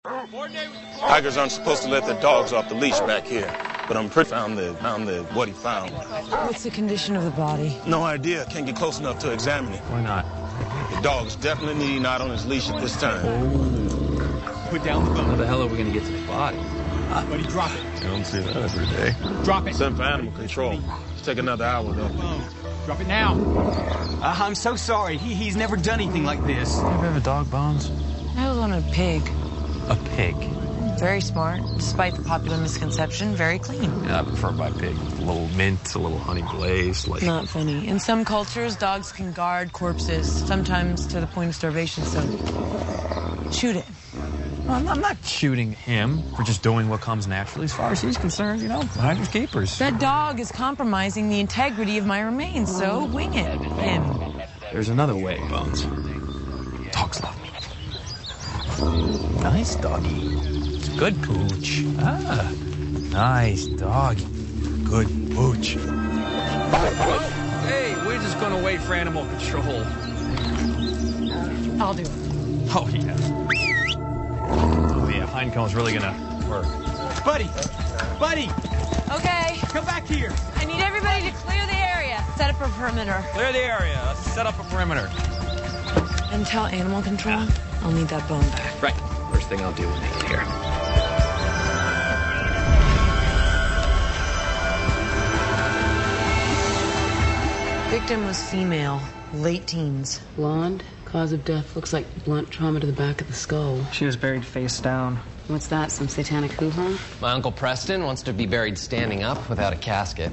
Hikers aren't supposed to let their dogs off the leash back here, but I'm pretty found what he found. What's the condition of the body? No idea. Can't get close enough to examine it. Why not? The dog's definitely not on his leash at this time. Oh. Put down the bone. How the hell are we gonna get to the body? Buddy, drop it. You don't see that every day. Drop it. Send for animal control. It's take another hour, though. Drop it now. I'm so sorry. He's never done anything like this. You ever have a dog, Bones? I was on a pig. A pig? Very smart, despite the popular misconception, very clean. Yeah, I prefer my pig. A little mint, a little honey glazed, like... Not funny. In some cultures, dogs can guard corpses, sometimes to the point of starvation, so shoot it. I'm not shooting him for just doing what comes naturally. As far as he's concerned, you know, hikers keepers. That dog is compromising the integrity of my remains, so wing it. Him. There's another way, Bones. Dogs love me. Nice doggy. It's good pooch. Ah, nice doggy. Good pooch. Hey, we're just gonna wait for animal control. I'll do it. Oh, yeah. Oh, yeah, Hinecomb's really gonna work. Buddy! Buddy! Okay. Come back here! I need everybody to clear the area. Set up a perimeter. Clear the area. Let's set up a perimeter. And tell animal control I'll need that bone back. Right. First thing I'll do when they get here. Victim was female, late teens. Blonde. Cause of death looks like blunt trauma to the back of the skull. She was buried face down. What's that, some satanic hoo-ha? My Uncle Preston wants to be buried standing up without a casket.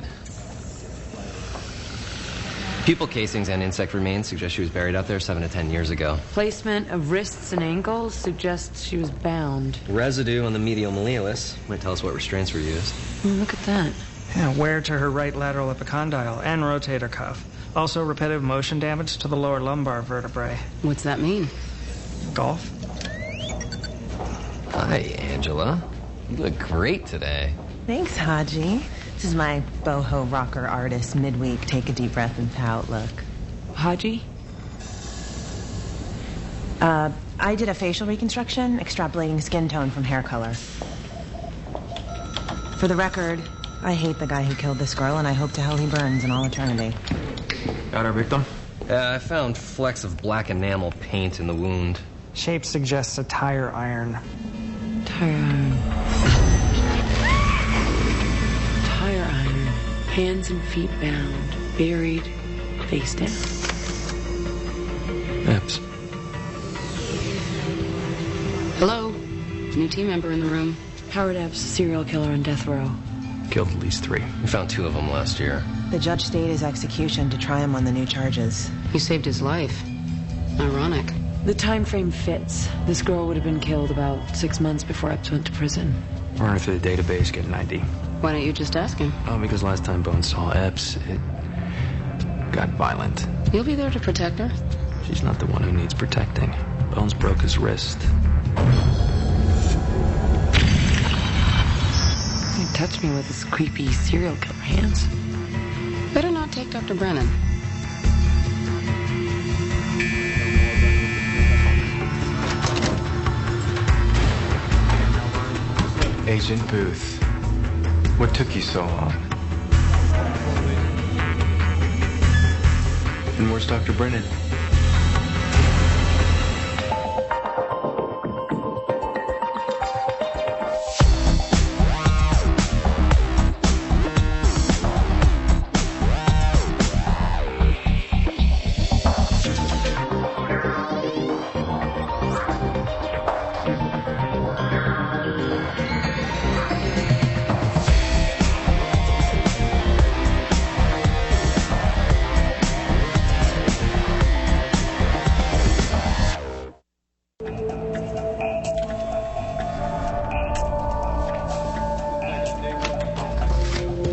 Pupil casings and insect remains suggest she was buried out there 7 to 10 years ago. Placement of wrists and ankles suggests she was bound. Residue on the medial malleolus might tell us what restraints were used. Look at that. Yeah, wear to her right lateral epicondyle and rotator cuff. Also repetitive motion damage to the lower lumbar vertebrae. What's that mean? Golf? Hi, Angela. You look great today. Thanks, Haji. This is my boho rocker artist midweek take a deep breath and pout look. Haji? I did a facial reconstruction, extrapolating skin tone from hair color. For the record, I hate the guy who killed this girl, and I hope to hell he burns in all eternity. Got our victim? I found flecks of black enamel paint in the wound. Shape suggests a tire iron. Tire iron. Tire iron. Hands and feet bound. Buried. Face down. Epps. Hello? New team member in the room. Howard Epps, serial killer on death row. Killed at least 3. We found 2 of them last year. The judge stayed his execution to try him on the new charges. You saved his life. Ironic. The time frame fits. This girl would have been killed about 6 months before Epps went to prison. Running through the database, get an ID. Why don't you just ask him? Oh, because last time Bones saw Epps, it got violent. You'll be there to protect her. She's not the one who needs protecting. Bones broke his wrist. He touched me with his creepy serial killer hands. Better not take Dr. Brennan. Agent Booth, what took you so long? And where's Dr. Brennan?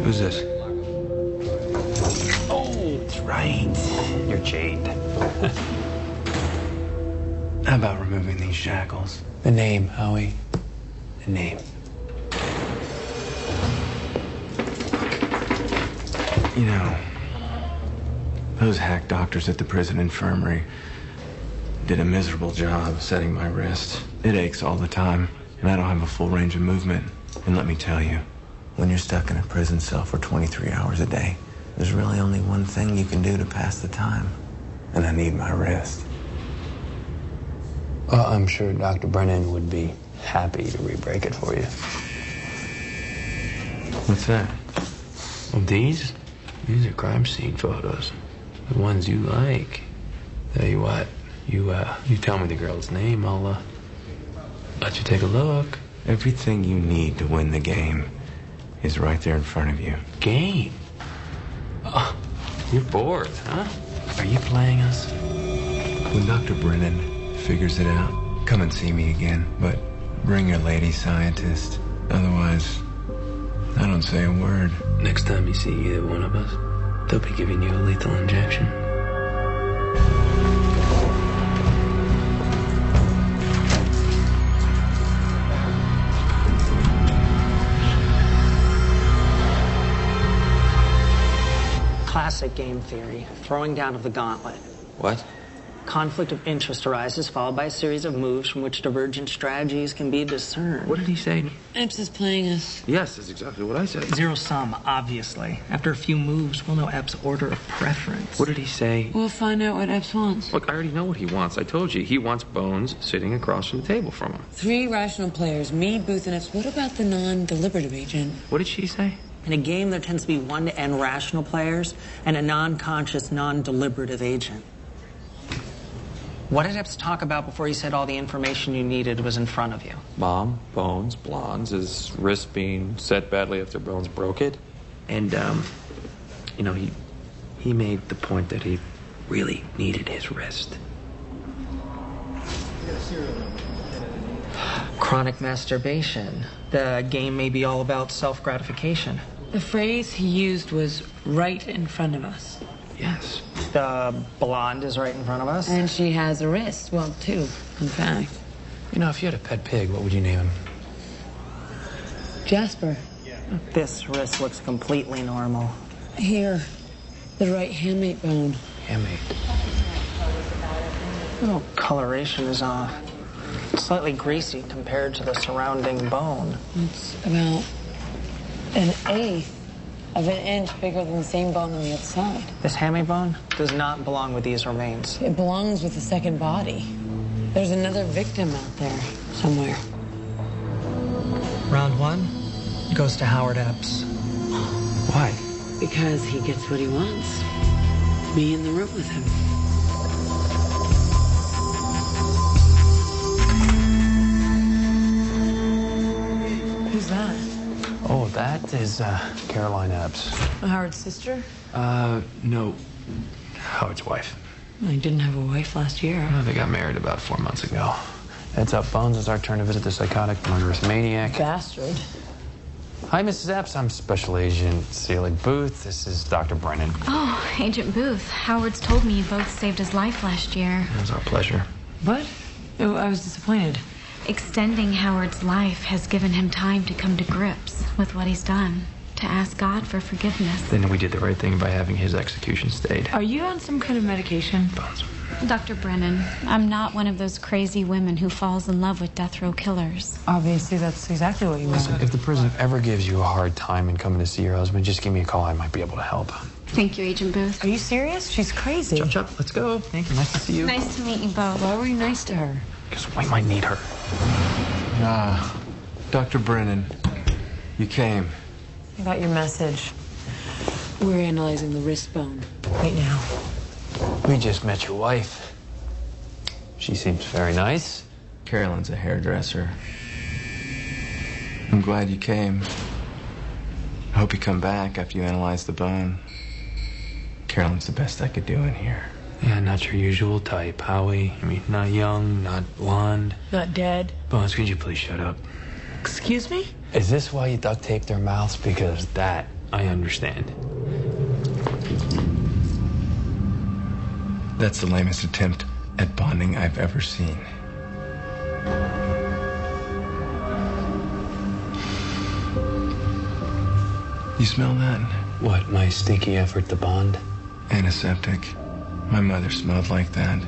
Who's this? Oh, that's right. You're Jade. How about removing these shackles? The name, Howie. The name. You know, those hack doctors at the prison infirmary did a miserable job setting my wrist. It aches all the time. and I don't have a full range of movement. And let me tell you, when you're stuck in a prison cell for 23 hours a day, there's really only one thing you can do to pass the time. And I need my rest. Well, I'm sure Dr. Brennan would be happy to re-break it for you. What's that? Well, these are crime scene photos. The ones you like. Tell you what, you tell me the girl's name, I'll let you take a look. Everything you need to win the game is right there in front of you. Game? Oh, you're bored, huh? Are you playing us? When Dr. Brennan figures it out, come and see me again. But bring your lady scientist. Otherwise, I don't say a word. Next time you see either one of us, they'll be giving you a lethal injection. Classic game theory, throwing down of the gauntlet. What? Conflict of interest arises, followed by a series of moves from which divergent strategies can be discerned. What did he say? Epps is playing us. Yes, that's exactly what I said. Zero sum, obviously. After a few moves, we'll know Epps' order of preference. What did he say? We'll find out what Epps wants. Look, I already know what he wants. I told you. He wants Bones sitting across from the table from him. 3 rational players, me, Booth, and Epps. What about the non-deliberative agent? What did she say? In a game, there tends to be 1 to N rational players and a non-conscious, non-deliberative agent. What did Epps talk about before he said all the information you needed was in front of you? Mom, Bones, blondes, his wrist being set badly after Bones broke it. And, you know, he made the point that he really needed his wrist. Chronic masturbation. The game may be all about self-gratification. The phrase he used was right in front of us. Yes. The blonde is right in front of us. And she has a wrist. Well, 2, in fact. You know, if you had a pet pig, what would you name him? Jasper. This wrist looks completely normal. Here. The right hamate bone. Hamate. Little coloration is off. Slightly greasy compared to the surrounding bone. It's about 1/8 of an inch bigger than the same bone on the outside. This hamate bone does not belong with these remains. It belongs with the second body. There's another victim out there somewhere. Round 1 goes to Howard Epps. Why? Because he gets what he wants. Me in the room with him. Who's that? Oh, that is, Caroline Epps. Howard's sister? No. Howard's wife. I didn't have a wife last year. Oh, they got married about 4 months ago. Heads up, Bones. It's our turn to visit the psychotic murderous maniac. Bastard. Hi, Mrs. Epps. I'm Special Agent Celia Booth. This is Dr. Brennan. Oh, Agent Booth. Howard's told me you both saved his life last year. It was our pleasure. What? Oh, I was disappointed. Extending Howard's life has given him time to come to grips with what he's done, to ask God for forgiveness. Then we did the right thing by having his execution stayed. Are you on some kind of medication? Bones. Dr. Brennan, I'm not one of those crazy women who falls in love with death row killers. Obviously, that's exactly what you mean. Listen, if the prison ever gives you a hard time in coming to see your husband, just give me a call. I might be able to help. Thank you, Agent Booth. Are you serious? She's crazy. Chop, chop. Let's go. Thank you. Nice to see you. Nice to meet you both. Why were you nice to her? Because we might need her. Dr. Brennan, you came. I got your message. We're analyzing the wrist bone right now. We just met your wife. She seems very nice. Carolyn's a hairdresser. I'm glad you came. I hope you come back after you analyze the bone. Carolyn's the best I could do in here. Yeah, not your usual type, Howie. I mean, not young, not blonde. Not dead. Bones, could you please shut up? Excuse me? Is this why you duct taped their mouths? Because that, I understand. That's the lamest attempt at bonding I've ever seen. You smell that? What, my stinky effort to bond? Antiseptic. My mother smelled like that.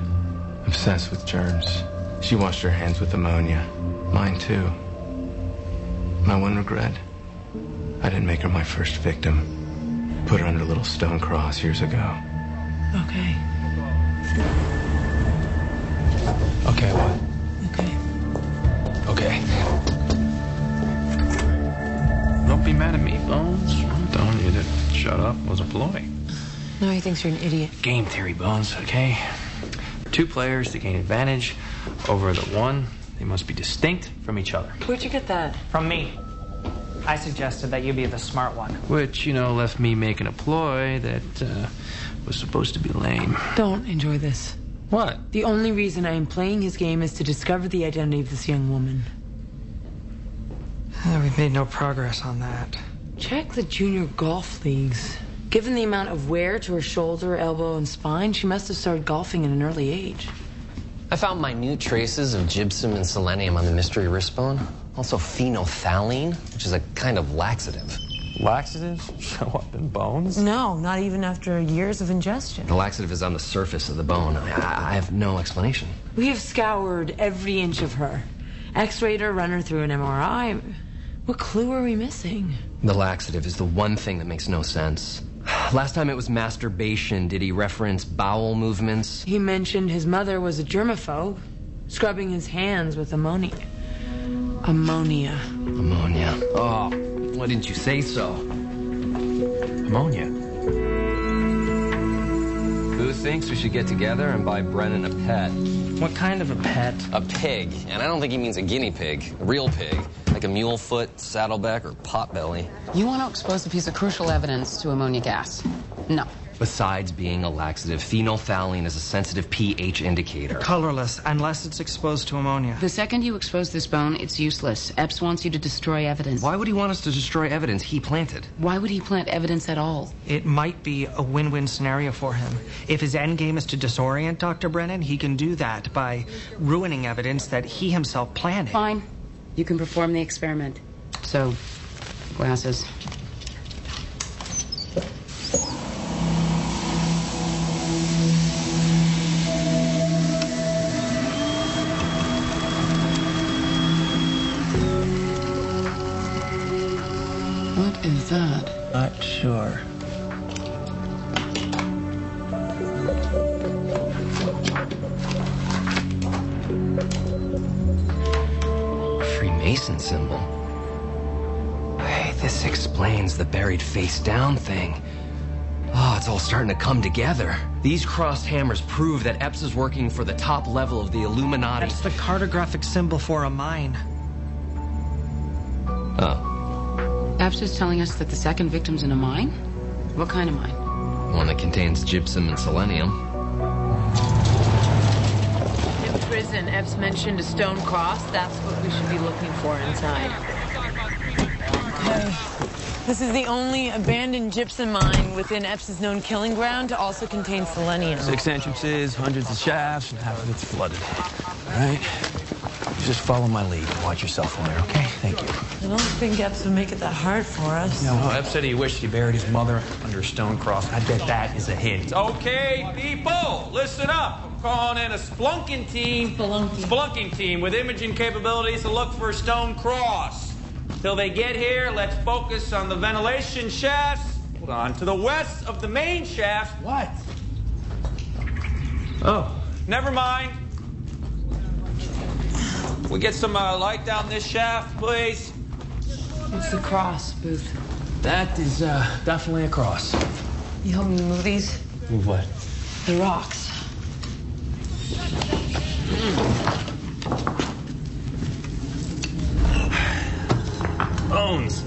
Obsessed with germs. She washed her hands with ammonia. Mine too. My one regret, I didn't make her my first victim. Put her under a little stone cross years ago. Okay. Okay, what? Okay. Okay. Don't be mad at me, Bones. I'm telling you that shut up was a ploy. No, he thinks you're an idiot. Game theory, Bones, okay? For two players to gain advantage over the one, they must be distinct from each other. Where'd you get that? From me. I suggested that you be the smart one. Which, left me making a ploy that was supposed to be lame. Don't enjoy this. What? The only reason I am playing his game is to discover the identity of this young woman. We've made no progress on that. Check the junior golf leagues. Given the amount of wear to her shoulder, elbow, and spine, she must have started golfing at an early age. I found minute traces of gypsum and selenium on the mystery wrist bone. Also phenolphthalein, which is a kind of laxative. Laxatives show up in bones? No, not even after years of ingestion. The laxative is on the surface of the bone. I have no explanation. We have scoured every inch of her. X-rayed her, run her through an MRI. What clue are we missing? The laxative is the one thing that makes no sense. Last time it was masturbation. Did he reference bowel movements? He mentioned his mother was a germaphobe, scrubbing his hands with ammonia. Ammonia. Ammonia. Oh, why didn't you say so? Ammonia. Who thinks we should get together and buy Brennan a pet? What kind of a pet? A pig. And I don't think he means a guinea pig. A real pig. Like a mule foot, saddleback, or potbelly. You want to expose a piece of crucial evidence to ammonia gas? No. Besides being a laxative, phenolphthalein is a sensitive pH indicator. Colorless, unless it's exposed to ammonia. The second you expose this bone, it's useless. Epps wants you to destroy evidence. Why would he want us to destroy evidence he planted? Why would he plant evidence at all? It might be a win-win scenario for him. If his end game is to disorient Dr. Brennan, he can do that by ruining evidence that he himself planted. Fine. You can perform the experiment. So, glasses. What is that? Not sure. Freemason symbol. Hey, this explains the buried face down thing. Oh, it's all starting to come together. These crossed hammers prove that Epps is working for the top level of the Illuminati. That's the cartographic symbol for a mine. Oh. Epps is telling us that the second victim's in a mine? What kind of mine? One that contains gypsum and selenium. In prison, Epps mentioned a stone cross. That's what we should be looking for inside. Okay. This is the only abandoned gypsum mine within Epps' known killing ground to also contain selenium. 6 entrances, hundreds of shafts, and half of it's flooded. All right? Just follow my lead and watch yourself from there, okay? Thank you. I don't think Epps would make it that hard for us. No, Epps said he wished he buried his mother under a stone cross. I bet that is a hint. Okay, people, listen up. I'm calling in a spelunking team with imaging capabilities to look for a stone cross. Till they get here, let's focus on the ventilation shafts. Hold on, to the west of the main shaft. What? Oh, never mind. We get some light down this shaft, please. It's the cross, Booth. That is definitely a cross. You help me move these? Move what? The rocks. Bones.